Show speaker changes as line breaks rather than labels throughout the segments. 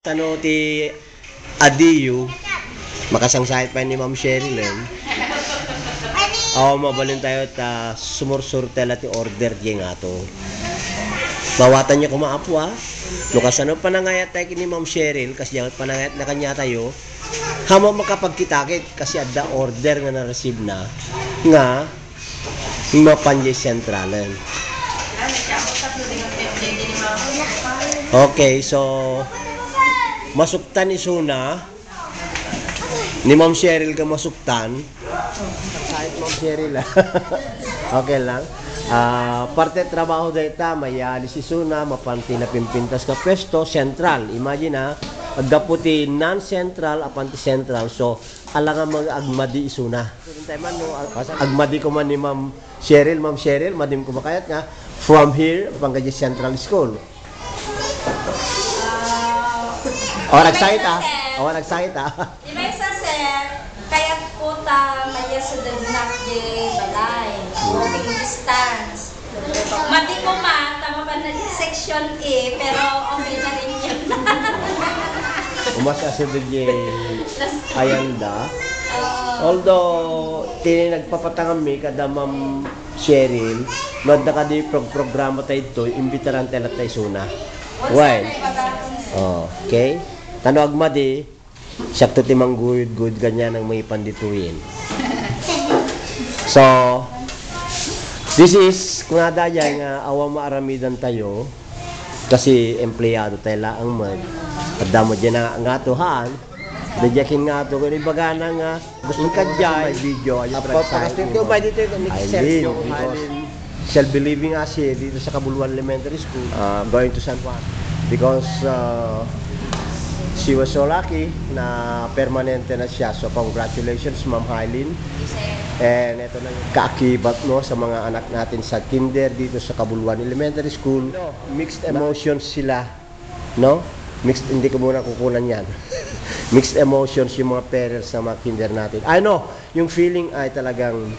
Ano ti Adiyu, makasangsahit pa ni Ma'am Sherilyn. Mabalin tayo ta sumursurte la ti order di nga to. Mawatan niya kumaapo ha. Lukas ano panangayat tayo ni Ma'am Sheryl, kasi panangayat na kanya tayo. Hamo makapagkitakit kasi adda order nga na-receive na nga mapanje sentralan. Okay, so masuktan ni Suna ni Ma'am Sheryl ka masuktan kahit Ma'am Sheryl okay lang. Parte trabaho dayta mayali si Suna mapanti na pimpintas ka pwesto central. Imagine agdaputi non-central apanti central, so alang nga agmadi Suna agmadi ko man ni Ma'am Sheryl madim ko makayat nga from here panggaji Central School. Nagsakit nagsakit
Di ba isa sir, kaya po ta maya sa dagnak di balay, walking distance. Mati ko ma, tama pa na section A, pero okay na rin yun.
Umasa sa DJ Ayanda. Although, nagpapatangam mi kada Ma'am Sheryl, madda ka di programa tayo ito, imbitaran tayo tayo Suna. Why? Okay. Tano agmadi, sakto timang good ganyan ang may pandituin. So, this is, kung adaya nga awa maaramidan tayo, kasi empleyado tayo laang mag, at damo dyan nga tuhan, dadyakin nga ito, kung ibaga na nga, gusto ka dyan, may video, pagkastin ko ba dito, Eileen, self-believing kasi dito sa Kabuluan Elementary School, going to San Juan, because she was so lucky na permanente na siya. So congratulations Ma'am Eileen. And ito na yung kaakibat no, sa mga anak natin sa kinder dito sa Kabuluan Elementary School. Mixed emotions sila, no? Mixed, hindi ko muna kukunan yan. Mixed emotions yung mga parents sa mga kinder natin. I know, yung feeling ay talagang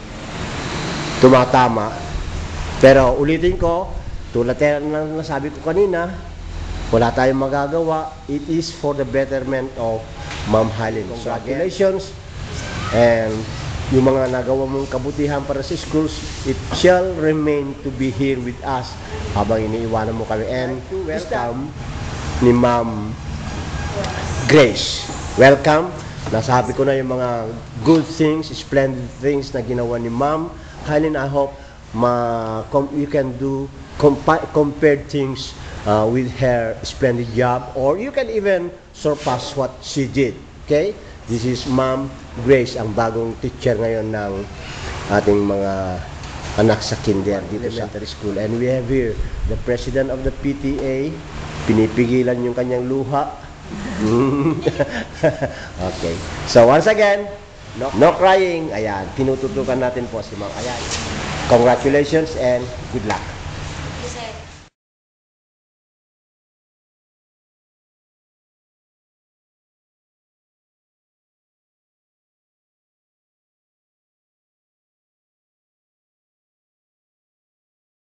tumatama. Pero ulitin ko, tulad na nasabi ko kanina, wala tayong magagawa. It is for the betterment of Ma'am Eileen. Congratulations. And yung mga nagawa mong kabutihan para sa schools, it shall remain to be here with us habang iniiwanan mo kami. And welcome ni Ma'am Grace. Welcome. Nasabi ko na yung mga good things, splendid things na ginawa ni Ma'am Eileen. I hope you can do compared things with her splendid job, or you can even surpass what she did. Okay? This is Ma'am Grace, ang bagong teacher ngayon ng ating mga anak sa kinder dito sa elementary school. And we have here the president of the PTA. Pinipigilan yung kanyang luha. Okay. So once again, no crying. Ayan, tinututukan natin po si Ma'am. Ayan. Congratulations and good luck.